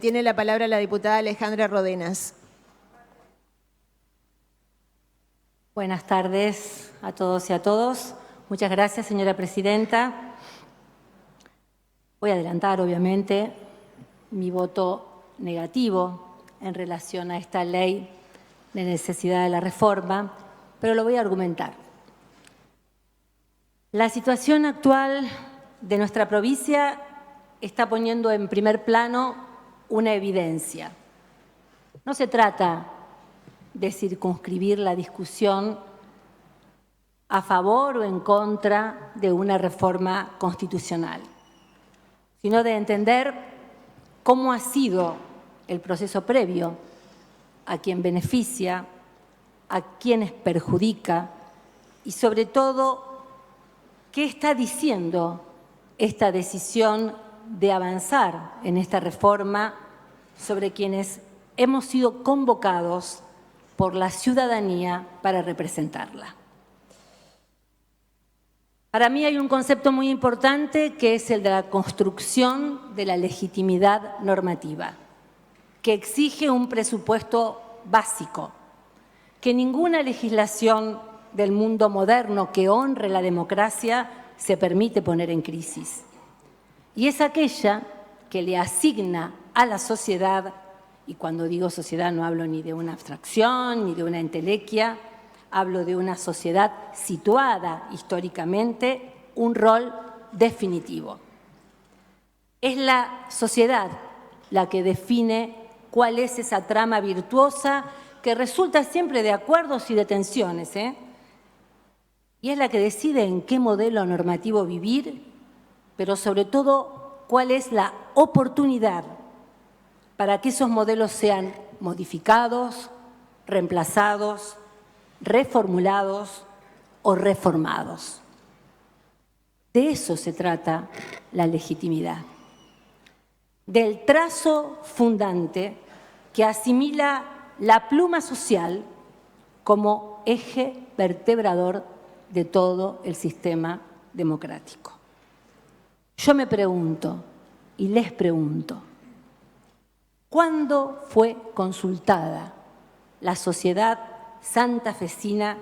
Tiene la palabra la diputada Alejandra Rodenas. Buenas tardes a todos y a todos. Muchas gracias, señora presidenta. Voy a adelantar, obviamente, mi voto negativo en relación a esta ley de necesidad de la reforma, pero lo voy a argumentar. La situación actual de nuestra provincia está poniendo en primer plano una evidencia. No se trata de circunscribir la discusión a favor o en contra de una reforma constitucional, sino de entender cómo ha sido el proceso previo, a quien beneficia, a quienes perjudica y, sobre todo, qué está diciendo esta decisión de avanzar en esta reforma sobre quienes hemos sido convocados por la ciudadanía para representarla. Para mí hay un concepto muy importante que es el de la construcción de la legitimidad normativa, que exige un presupuesto básico, que ninguna legislación del mundo moderno que honre la democracia se permite poner en crisis. Y es aquella que le asigna a la sociedad, y cuando digo sociedad no hablo ni de una abstracción ni de una entelequia, hablo de una sociedad situada históricamente, un rol definitivo. Es la sociedad la que define cuál es esa trama virtuosa que resulta siempre de acuerdos y de tensiones, y es la que decide en qué modelo normativo vivir, pero sobre todo cuál es la oportunidad para que esos modelos sean modificados, reemplazados, reformulados o reformados. De eso se trata la legitimidad, del trazo fundante que asimila la pluma social como eje vertebrador de todo el sistema democrático. Yo me pregunto y les pregunto, ¿cuándo fue consultada la sociedad santafesina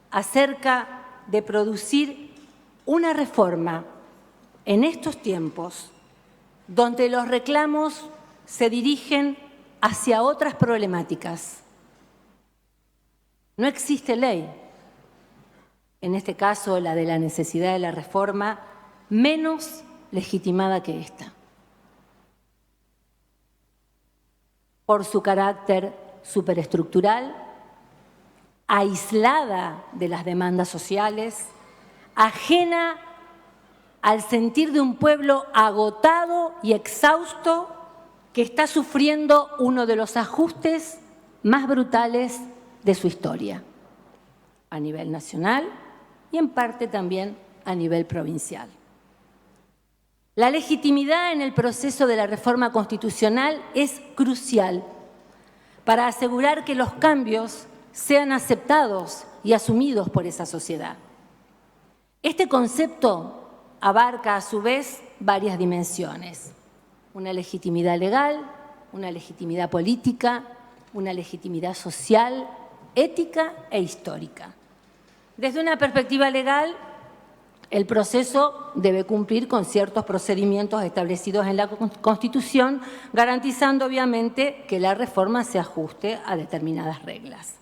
acerca de producir una reforma en estos tiempos donde los reclamos se dirigen hacia otras problemáticas? No existe ley, en este caso la de la necesidad de la reforma, menos legitimada que esta, por su carácter superestructural, aislada de las demandas sociales, ajena al sentir de un pueblo agotado y exhausto que está sufriendo uno de los ajustes más brutales de su historia, a nivel nacional y en parte también a nivel provincial. La legitimidad en el proceso de la reforma constitucional es crucial para asegurar que los cambios sean aceptados y asumidos por esa sociedad. Este concepto abarca a su vez varias dimensiones: una legitimidad legal, una legitimidad política, una legitimidad social, ética e histórica. Desde una perspectiva legal, el proceso debe cumplir con ciertos procedimientos establecidos en la Constitución, garantizando obviamente que la reforma se ajuste a determinadas reglas.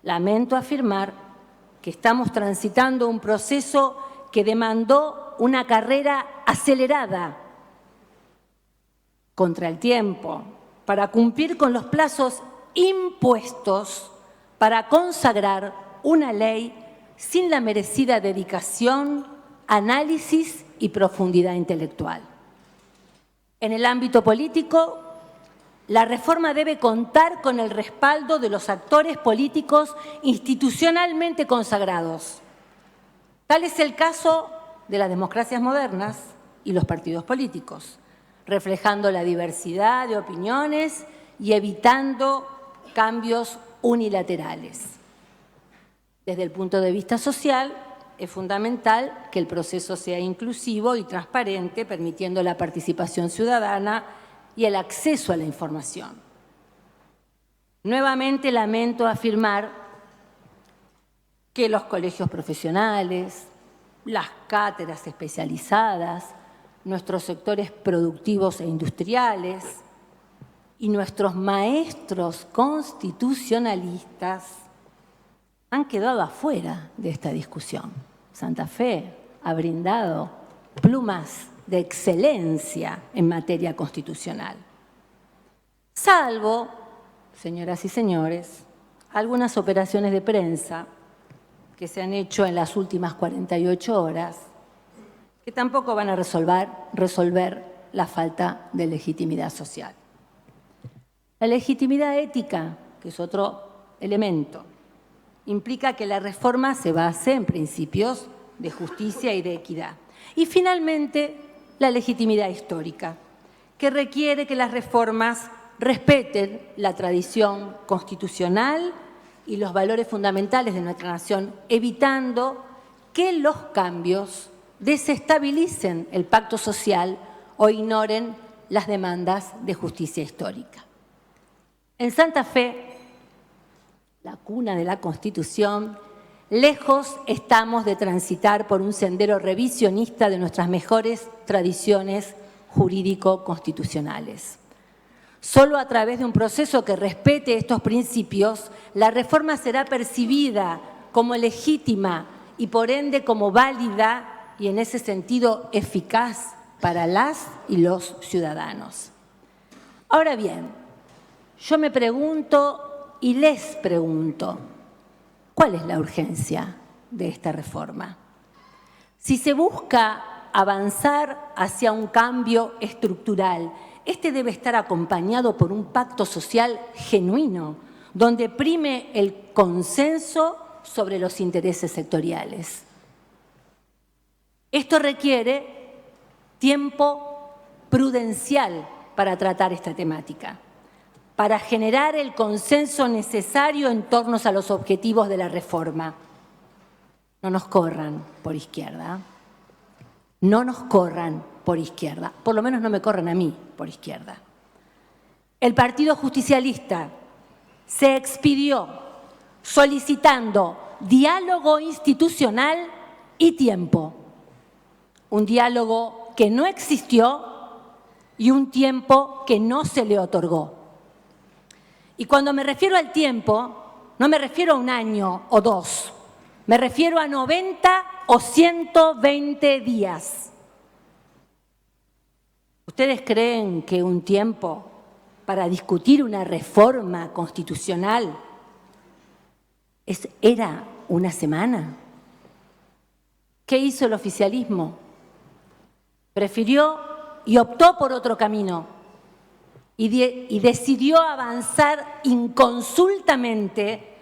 Lamento afirmar que estamos transitando un proceso que demandó una carrera acelerada contra el tiempo para cumplir con los plazos impuestos para consagrar una ley sin la merecida dedicación, análisis y profundidad intelectual. En el ámbito político, la reforma debe contar con el respaldo de los actores políticos institucionalmente consagrados. Tal es el caso de las democracias modernas y los partidos políticos, reflejando la diversidad de opiniones y evitando cambios unilaterales. Desde el punto de vista social, es fundamental que el proceso sea inclusivo y transparente, permitiendo la participación ciudadana y el acceso a la información. Nuevamente lamento afirmar que los colegios profesionales, las cátedras especializadas, nuestros sectores productivos e industriales y nuestros maestros constitucionalistas han quedado afuera de esta discusión. Santa Fe ha brindado plumas de excelencia en materia constitucional. Salvo, señoras y señores, algunas operaciones de prensa que se han hecho en las últimas 48 horas, que tampoco van a resolver la falta de legitimidad social. La legitimidad ética, que es otro elemento, implica que la reforma se base en principios de justicia y de equidad. Y finalmente, la legitimidad histórica, que requiere que las reformas respeten la tradición constitucional y los valores fundamentales de nuestra nación, evitando que los cambios desestabilicen el pacto social o ignoren las demandas de justicia histórica. En Santa Fe, la cuna de la Constitución, lejos estamos de transitar por un sendero revisionista de nuestras mejores tradiciones jurídico-constitucionales. Solo a través de un proceso que respete estos principios, la reforma será percibida como legítima y por ende como válida y en ese sentido eficaz para las y los ciudadanos. Ahora bien, yo me pregunto y les pregunto, ¿cuál es la urgencia de esta reforma? Si se busca avanzar hacia un cambio estructural, este debe estar acompañado por un pacto social genuino, donde prime el consenso sobre los intereses sectoriales. Esto requiere tiempo prudencial para tratar esta temática, para generar el consenso necesario en torno a los objetivos de la reforma. No nos corran por izquierda. No nos corran por izquierda. Por lo menos no me corran a mí por izquierda. El Partido Justicialista se expidió solicitando diálogo institucional y tiempo. Un diálogo que no existió y un tiempo que no se le otorgó. Y cuando me refiero al tiempo, no me refiero a un año o dos, me refiero a 90 o 120 días. ¿Ustedes creen que un tiempo para discutir una reforma constitucional era una semana? ¿Qué hizo el oficialismo? Prefirió y optó por otro camino y decidió avanzar inconsultamente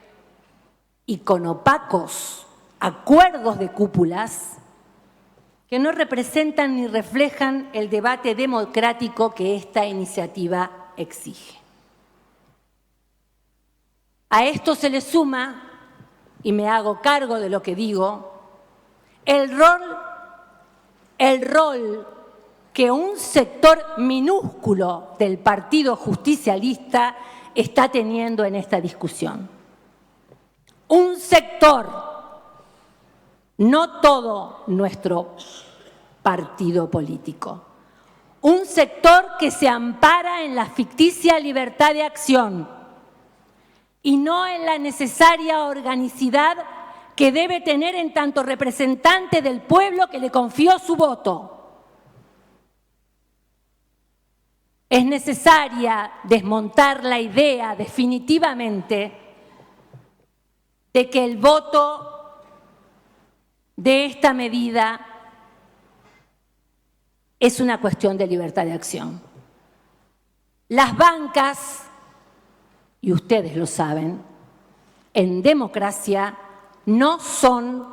y con opacos acuerdos de cúpulas que no representan ni reflejan el debate democrático que esta iniciativa exige. A esto se le suma, y me hago cargo de lo que digo, el rol que un sector minúsculo del Partido Justicialista está teniendo en esta discusión. Un sector, no todo nuestro partido político, un sector que se ampara en la ficticia libertad de acción y no en la necesaria organicidad que debe tener en tanto representante del pueblo que le confió su voto. Es necesaria desmontar la idea definitivamente de que el voto de esta medida es una cuestión de libertad de acción. Las bancas, y ustedes lo saben, en democracia no son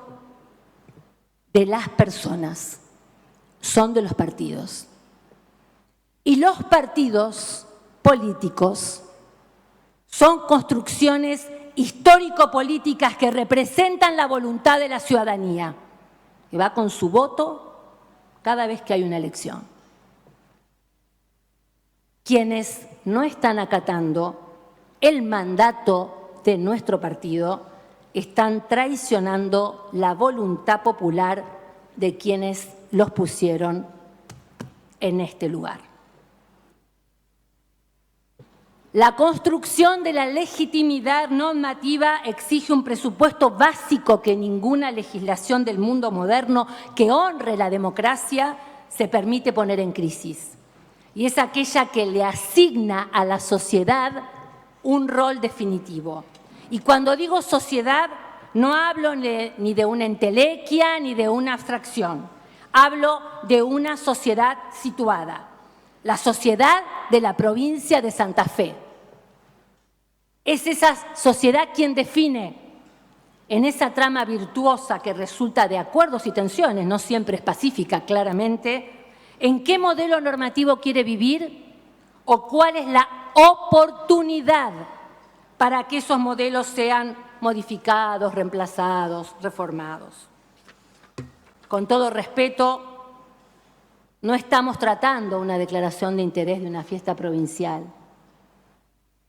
de las personas, son de los partidos. Y los partidos políticos son construcciones histórico-políticas que representan la voluntad de la ciudadanía, que va con su voto cada vez que hay una elección. quienes no están acatando el mandato de nuestro partido están traicionando la voluntad popular de quienes los pusieron en este lugar. La construcción de la legitimidad normativa exige un presupuesto básico que ninguna legislación del mundo moderno que honre la democracia se permite poner en crisis. Y es aquella que le asigna a la sociedad un rol definitivo. Y cuando digo sociedad, no hablo ni de una entelequia ni de una abstracción. Hablo de una sociedad situada, la sociedad de la provincia de Santa Fe. Es esa sociedad quien define en esa trama virtuosa que resulta de acuerdos y tensiones, no siempre es pacífica, claramente, en qué modelo normativo quiere vivir o cuál es la oportunidad para que esos modelos sean modificados, reemplazados, reformados. Con todo respeto, no estamos tratando una declaración de interés de una fiesta provincial.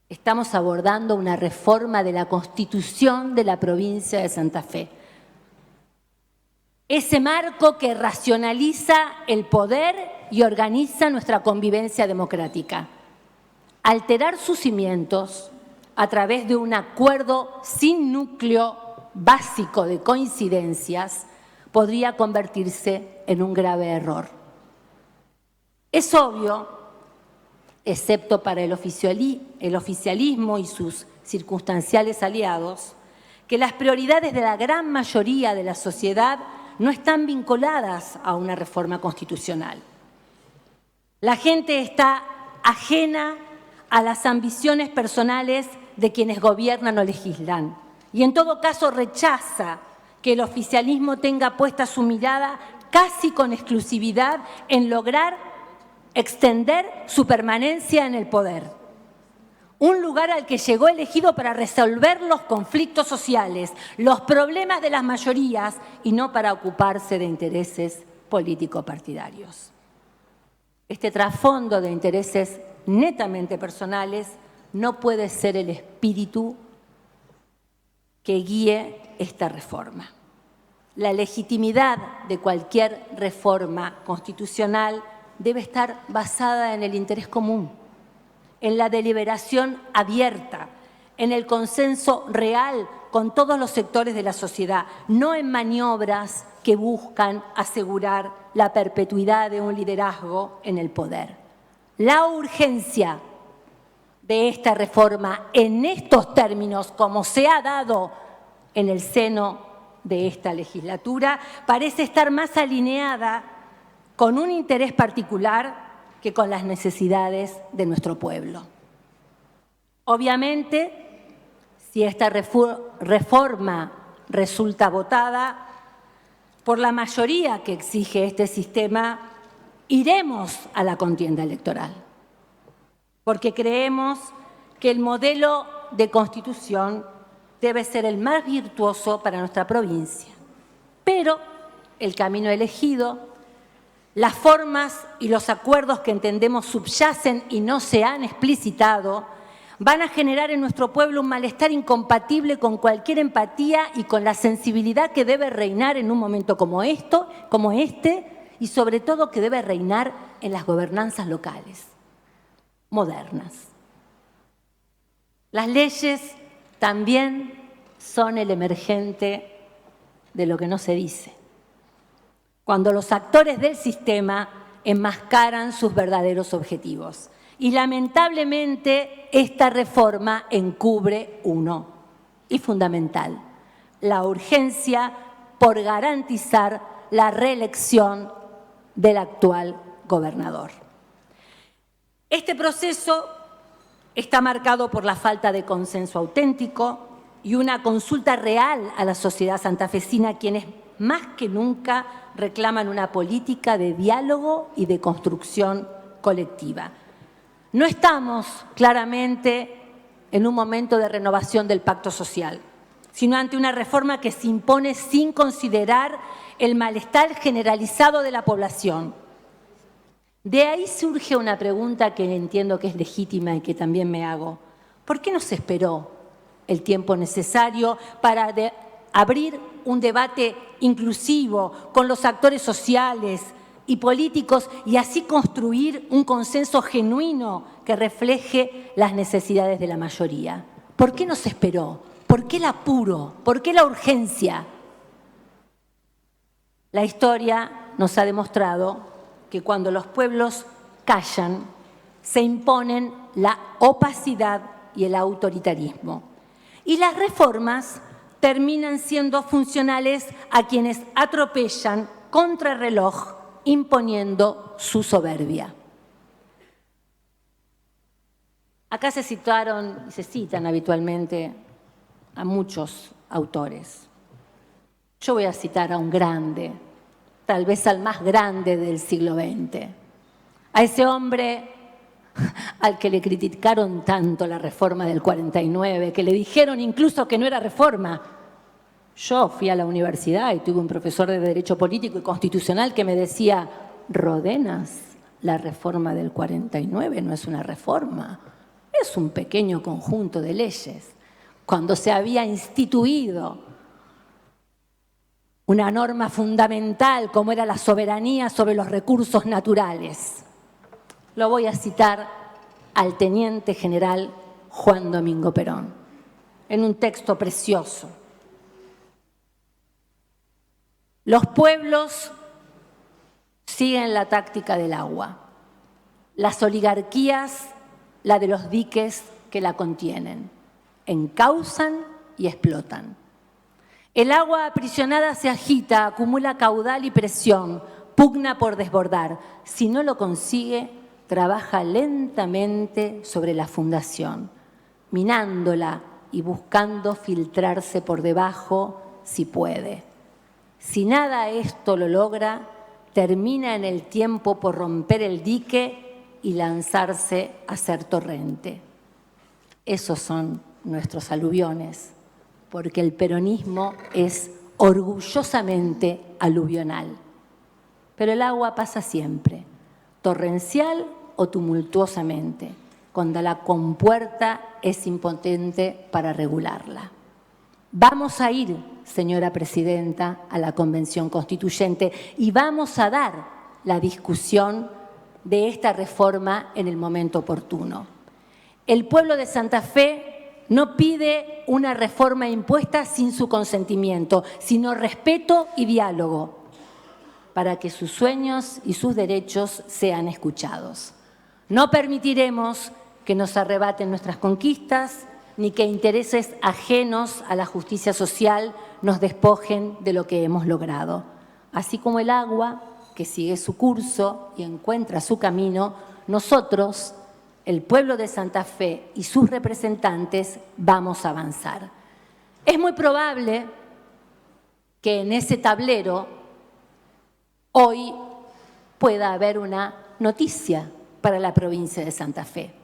Estamos abordando una reforma de la Constitución de la provincia de Santa Fe. Ese marco que racionaliza el poder y organiza nuestra convivencia democrática. Alterar sus cimientos a través de un acuerdo sin núcleo básico de coincidencias podría convertirse en un grave error. Es obvio, excepto para el oficialismo y sus circunstanciales aliados, que las prioridades de la gran mayoría de la sociedad no están vinculadas a una reforma constitucional. La gente está ajena a las ambiciones personales de quienes gobiernan o legislan y en todo caso rechaza que el oficialismo tenga puesta su mirada casi con exclusividad en lograr extender su permanencia en el poder. Un lugar al que llegó elegido para resolver los conflictos sociales, los problemas de las mayorías y no para ocuparse de intereses político-partidarios. Este trasfondo de intereses netamente personales no puede ser el espíritu que guíe esta reforma. La legitimidad de cualquier reforma constitucional debe estar basada en el interés común, en la deliberación abierta, en el consenso real con todos los sectores de la sociedad, no en maniobras que buscan asegurar la perpetuidad de un liderazgo en el poder. La urgencia de esta reforma en estos términos, como se ha dado en el seno de esta legislatura, parece estar más alineada con un interés particular que con las necesidades de nuestro pueblo. Obviamente, si esta reforma resulta votada por la mayoría que exige este sistema, iremos a la contienda electoral, porque creemos que el modelo de constitución debe ser el más virtuoso para nuestra provincia. Pero el camino elegido, las formas y los acuerdos que entendemos subyacen y no se han explicitado, van a generar en nuestro pueblo un malestar incompatible con cualquier empatía y con la sensibilidad que debe reinar en un momento como este, y sobre todo que debe reinar en las gobernanzas locales, modernas. Las leyes también son el emergente de lo que no se dice. Cuando los actores del sistema enmascaran sus verdaderos objetivos. Y lamentablemente esta reforma encubre uno, y fundamental, la urgencia por garantizar la reelección del actual gobernador. Este proceso está marcado por la falta de consenso auténtico y una consulta real a la sociedad santafesina, quienes más que nunca reclaman una política de diálogo y de construcción colectiva. No estamos claramente en un momento de renovación del pacto social, sino ante una reforma que se impone sin considerar el malestar generalizado de la población. De ahí surge una pregunta que entiendo que es legítima y que también me hago. ¿Por qué no se esperó el tiempo necesario para abrir un debate inclusivo con los actores sociales y políticos y así construir un consenso genuino que refleje las necesidades de la mayoría? ¿Por qué no se esperó? ¿Por qué el apuro? ¿Por qué la urgencia? La historia nos ha demostrado que cuando los pueblos callan, se imponen la opacidad y el autoritarismo. Y las reformas terminan siendo funcionales a quienes atropellan contrarreloj, imponiendo su soberbia. Acá se citaron y se citan habitualmente a muchos autores. Yo voy a citar a un grande, tal vez al más grande del siglo XX, a ese hombre al que le criticaron tanto la reforma del 49, que le dijeron incluso que no era reforma. Yo fui a la universidad y tuve un profesor de Derecho Político y Constitucional que me decía: Rodenas, la reforma del 49 no es una reforma, es un pequeño conjunto de leyes. Cuando se había instituido una norma fundamental como era la soberanía sobre los recursos naturales. Lo voy a citar al teniente general Juan Domingo Perón, en un texto precioso. Los pueblos siguen la táctica del agua, las oligarquías la de los diques que la contienen, encausan y explotan. El agua aprisionada se agita, acumula caudal y presión, pugna por desbordar. Si no lo consigue, trabaja lentamente sobre la fundación, minándola y buscando filtrarse por debajo si puede. Si nada esto lo logra, termina en el tiempo por romper el dique y lanzarse a ser torrente. Esos son nuestros aluviones, porque el peronismo es orgullosamente aluvional. Pero el agua pasa siempre, torrencial o tumultuosamente, cuando la compuerta es impotente para regularla. Vamos a ir, señora presidenta, a la Convención Constituyente y vamos a dar la discusión de esta reforma en el momento oportuno. El pueblo de Santa Fe no pide una reforma impuesta sin su consentimiento, sino respeto y diálogo para que sus sueños y sus derechos sean escuchados. No permitiremos que nos arrebaten nuestras conquistas ni que intereses ajenos a la justicia social nos despojen de lo que hemos logrado. Así como el agua, que sigue su curso y encuentra su camino, nosotros, el pueblo de Santa Fe y sus representantes, vamos a avanzar. Es muy probable que en ese tablero hoy pueda haber una noticia para la provincia de Santa Fe.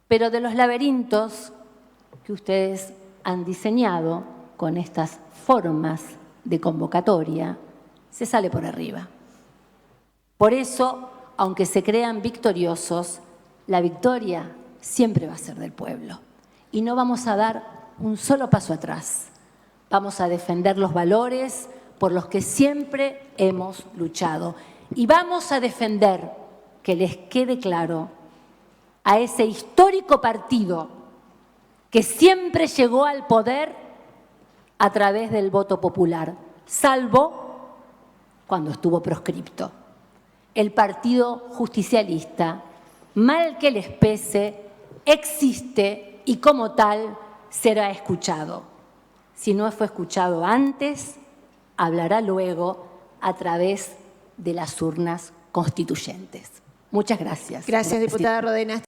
Pero de los laberintos que ustedes han diseñado con estas formas de convocatoria, se sale por arriba. Por eso, aunque se crean victoriosos, la victoria siempre va a ser del pueblo. Y no vamos a dar un solo paso atrás. Vamos a defender los valores por los que siempre hemos luchado. Y vamos a defender, que les quede claro, a ese histórico partido que siempre llegó al poder a través del voto popular, salvo cuando estuvo proscripto. El Partido Justicialista, mal que les pese, existe y como tal será escuchado. Si no fue escuchado antes, hablará luego a través de las urnas constituyentes. Muchas gracias. Gracias, diputada Rodenas.